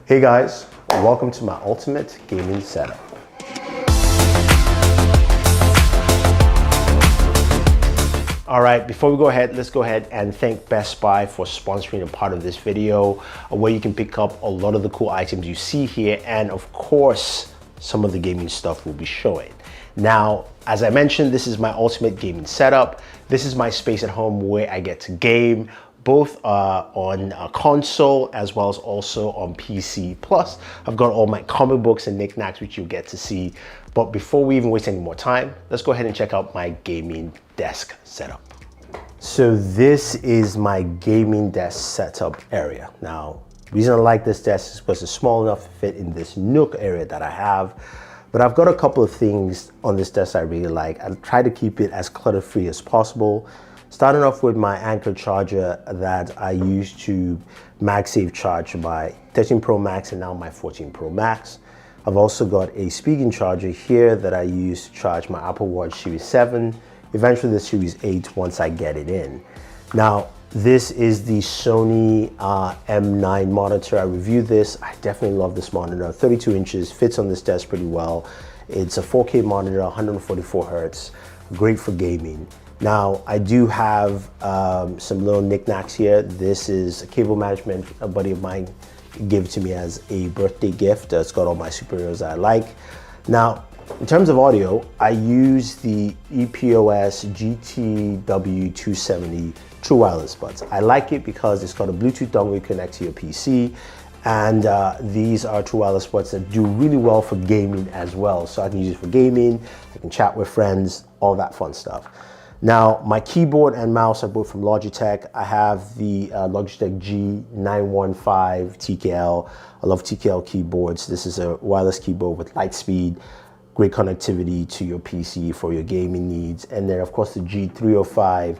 Hey guys, welcome to my ultimate gaming setup. All right, before we go ahead, let's go ahead and thank Best Buy for sponsoring a part of this video where you can pick up a lot of the cool items you see here, and of course, some of the gaming stuff we'll be showing. Now, as I mentioned, this is my ultimate gaming setup. This is my space at home where I get to game, both on a console as well as also on PC. Plus, I've got all my comic books and knickknacks which you'll get to see. But before we even waste any more time, let's go ahead and check out my gaming desk setup. So this is my gaming desk setup area. Now, the reason I like this desk is because it's small enough to fit in this nook area that I have. But I've got a couple of things on this desk I really like. I try to keep it as clutter-free as possible. Starting off with my Anker charger that I use to MagSafe charge my 13 Pro Max and now my 14 Pro Max. I've also got a Spigen charger here that I use to charge my Apple Watch Series 7, eventually the Series 8 once I get it in. Now, this is the Sony M9 monitor. I reviewed this. I definitely love this monitor. 32 inches, fits on this desk pretty well. It's a 4K monitor, 144 Hertz, great for gaming. Now, I do have some little knickknacks here. This is a cable management a buddy of mine gave to me as a birthday gift. It's got all my superheroes I like. Now, in terms of audio, I use the EPOS GTW270 True Wireless Buds. I like it because it's got a Bluetooth dongle you connect to your PC, and these are True Wireless Buds that do really well for gaming as well. So I can use it for gaming, I can chat with friends, all that fun stuff. Now, my keyboard and mouse are both from Logitech. I have the Logitech G915 TKL. I love TKL keyboards. This is a wireless keyboard with light speed, great connectivity to your PC for your gaming needs. And then of course the G305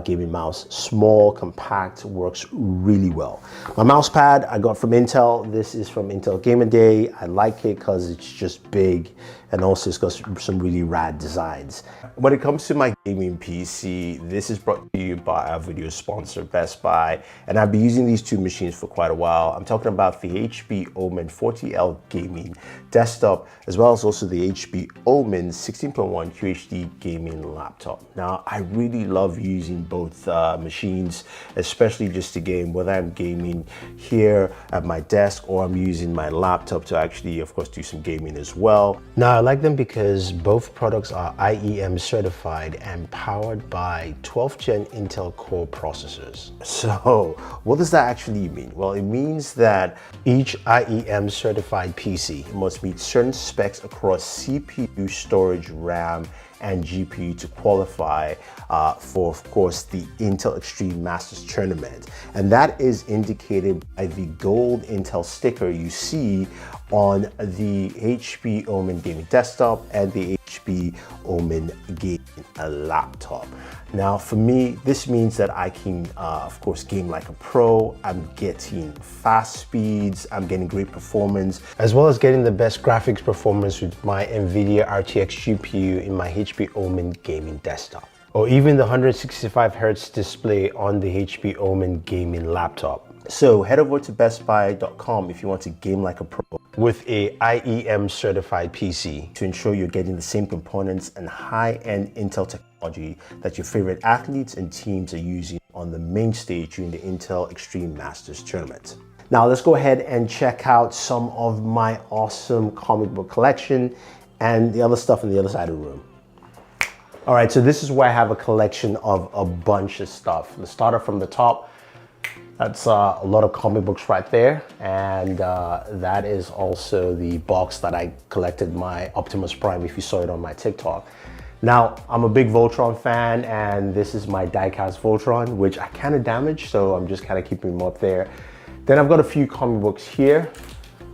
gaming mouse, small, compact, works really well. My mouse pad I got from Intel. This is from Intel Gamer Day. I like it because it's just big and also it's got some really rad designs. When it comes to my gaming PC, this is brought to you by our video sponsor, Best Buy. And I've been using these two machines for quite a while. I'm talking about the HP Omen 40L gaming desktop, as well as also the HP Omen 16.1 QHD gaming laptop. Now, I really love using both machines, especially just to game, whether I'm gaming here at my desk or I'm using my laptop to actually, of course, do some gaming as well. Now, I like them because both products are IEM certified and powered by 12th gen Intel Core processors. So, what does that actually mean? Well, it means that each IEM certified PC must meet certain specs across CPU, storage, RAM, and GPU to qualify for, of course, the Intel Extreme Masters Tournament. And that is indicated by the gold Intel sticker you see on the HP Omen gaming desktop and the HP Omen gaming laptop. Now, for me, this means that I can, of course, game like a pro. I'm getting fast speeds, I'm getting great performance, as well as getting the best graphics performance with my NVIDIA RTX GPU in my HP Omen gaming desktop, or even the 165 Hz display on the HP Omen gaming laptop. So head over to bestbuy.com if you want to game like a pro with a IEM certified PC to ensure you're getting the same components and high-end Intel technology that your favorite athletes and teams are using on the main stage during the Intel Extreme Masters Tournament. Now let's go ahead and check out some of my awesome comic book collection and the other stuff on the other side of the room. All right, so this is where I have a collection of a bunch of stuff. Let's start off from the top. That's a lot of comic books right there. And that is also the box that I collected my Optimus Prime, if you saw it on my TikTok. Now, I'm a big Voltron fan, and this is my diecast Voltron, which I kind of damaged, so I'm just kind of keeping them up there. Then I've got a few comic books here.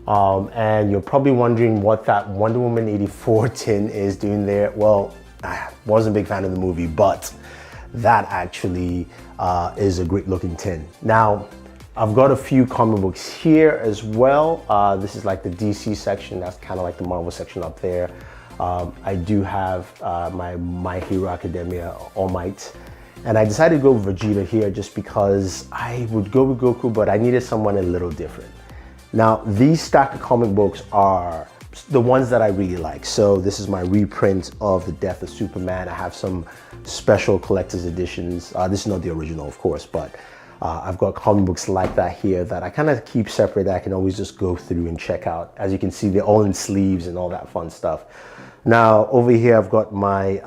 And you're probably wondering what that Wonder Woman 84 tin is doing there. Well, I wasn't a big fan of the movie, but that actually is a great looking tin. Now, I've got a few comic books here as well. This is like the DC section. That's kind of like the Marvel section up there. I do have my Hero Academia All Might. And I decided to go with Vegeta here just because I would go with Goku, but I needed someone a little different. Now, these stack of comic books are the ones that I really like. So this is my reprint of The Death of Superman. I have some special collector's editions. This is not the original, of course, but I've got comic books like that here that I kind of keep separate that I can always just go through and check out. As you can see, they're all in sleeves and all that fun stuff. Now, over here, I've got my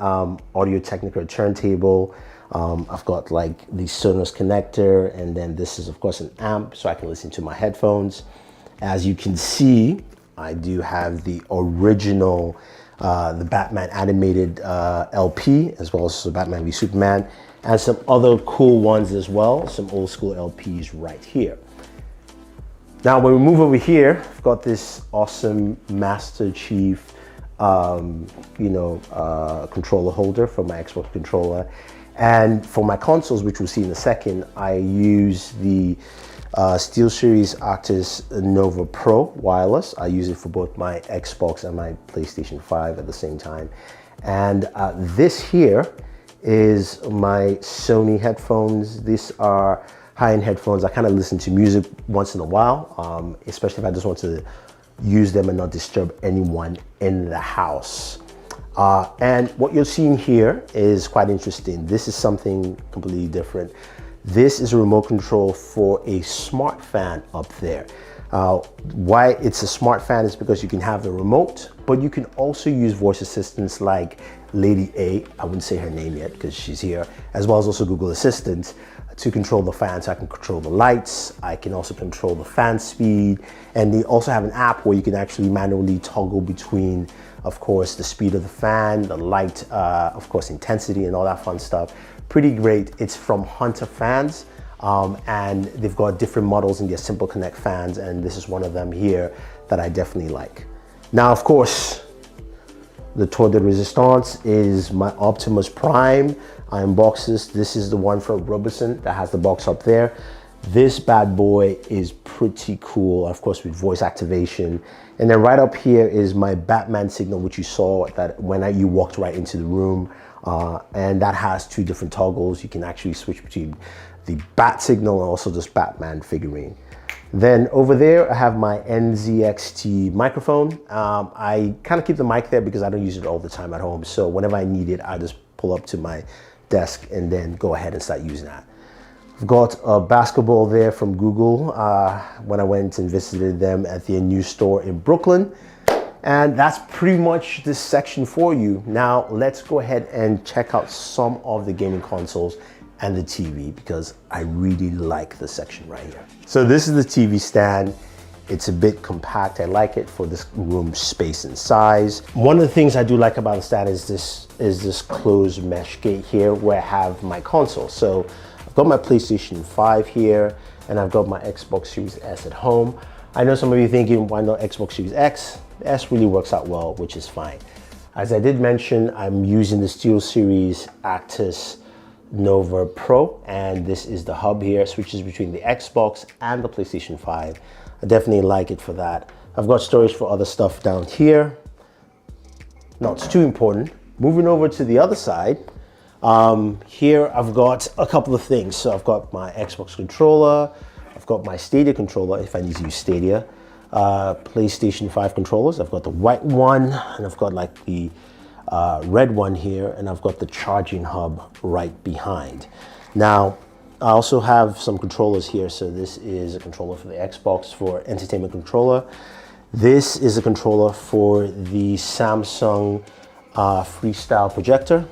Audio-Technica turntable. I've got like the Sonos connector, and then this is, of course, an amp so I can listen to my headphones. As you can see, I do have the original, the Batman animated LP, as well as the Batman v Superman, and some other cool ones as well, some old school LPs right here. Now, when we move over here, I've got this awesome Master Chief, controller holder for my Xbox controller. And for my consoles, which we'll see in a second, I use the SteelSeries Arctis Nova Pro wireless. I use it for both my Xbox and my PlayStation 5 at the same time. And this here is my Sony headphones. These are high-end headphones. I kind of listen to music once in a while, especially if I just want to use them and not disturb anyone in the house. And what you're seeing here is quite interesting. This is something completely different. This is a remote control for a smart fan up there. Why it's a smart fan is because you can have the remote, but you can also use voice assistants like Lady A, I wouldn't say her name yet because she's here, as well as also Google Assistant to control the fan. So I can control the lights, I can also control the fan speed, and they also have an app where you can actually manually toggle between, of course, the speed of the fan, the light, of course, intensity and all that fun stuff. Pretty great. It's from Hunter Fans, and they've got different models in their Simple Connect fans, and this is one of them here that I definitely like. Now, of course, the Tour de Resistance is my Optimus Prime. I unboxed this. This is the one from Robertson that has the box up there. This bad boy is pretty cool, of course, with voice activation. And then right up here is my Batman signal, which you saw that when you walked right into the room. And that has two different toggles. You can actually switch between the Bat signal and also this Batman figurine. Then over there, I have my NZXT microphone. I kind of keep the mic there because I don't use it all the time at home. So whenever I need it, I just pull up to my desk and then go ahead and start using that. I've got a basketball there from Google when I went and visited them at their new store in Brooklyn. And that's pretty much this section for you. Now let's go ahead and check out some of the gaming consoles and the TV because I really like this section right here. So this is the TV stand. It's a bit compact. I like it for this room space and size. One of the things I do like about the stand is this closed mesh gate here where I have my console. So I've got my PlayStation 5 here and I've got my Xbox Series S at home. I know some of you thinking, why not Xbox Series X? The S really works out well, which is fine. As I did mention, I'm using the SteelSeries Arctis Nova Pro, and this is the hub here, switches between the Xbox and the PlayStation 5. I definitely like it for that. I've got storage for other stuff down here. Not too important. Moving over to the other side, here I've got a couple of things. So I've got my Xbox controller, I've got my Stadia controller if I need to use Stadia, PlayStation 5 controllers. I've got the white one and I've got like the red one here, and I've got the charging hub right behind. Now, I also have some controllers here. So this is a controller for the Xbox for entertainment controller. This is a controller for the Samsung Freestyle projector.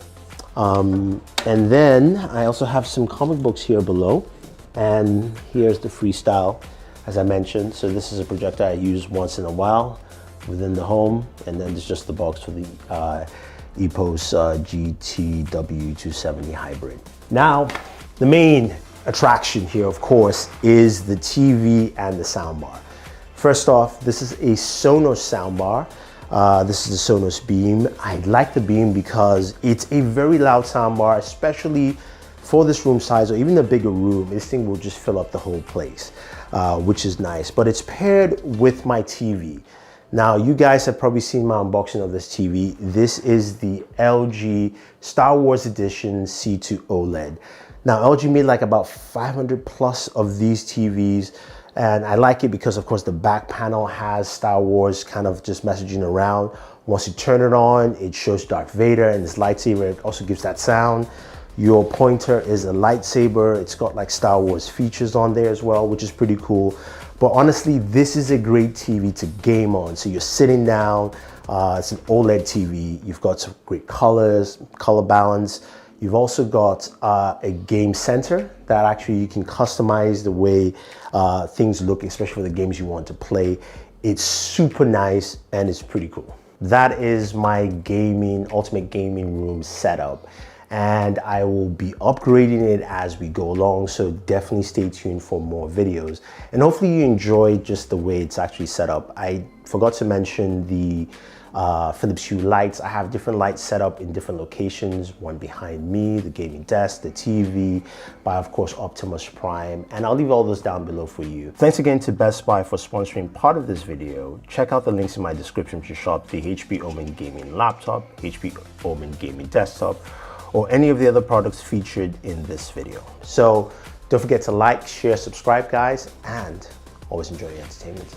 And then I also have some comic books here below. And here's the Freestyle, as I mentioned. So this is a projector I use once in a while within the home. And then there's just the box for the EPOS GTW270 hybrid. Now, the main attraction here, of course, is the TV and the soundbar. First off, this is a Sonos soundbar. This is the Sonos Beam. I like the Beam because it's a very loud soundbar, especially for this room size or even a bigger room. This thing will just fill up the whole place, which is nice. But it's paired with my TV. Now, you guys have probably seen my unboxing of this TV. This is the LG Star Wars Edition C2 OLED. Now, LG made like about 500 plus of these TVs, And I like it because, of course, the back panel has Star Wars kind of just messaging around. Once you turn it on, it shows Darth Vader and his lightsaber. It also gives that sound. Your pointer is a lightsaber. It's got like Star Wars features on there as well, which is pretty cool. But honestly, this is a great TV to game on. So you're sitting down, it's an OLED TV. You've got some great colors, color balance. You've also got a game center that actually you can customize the way things look, especially for the games you want to play. It's super nice and it's pretty cool. That is my ultimate gaming room setup. And I will be upgrading it as we go along, so definitely stay tuned for more videos. And hopefully you enjoy just the way it's actually set up. I forgot to mention the Philips Hue lights. I have different lights set up in different locations, one behind me, the gaming desk, the TV, by of course Optimus Prime, and I'll leave all those down below for you. Thanks again to Best Buy for sponsoring part of this video. Check out the links in my description to shop the HP Omen gaming laptop, HP Omen gaming desktop, or any of the other products featured in this video. So don't forget to like, share, subscribe guys, and always enjoy your entertainment.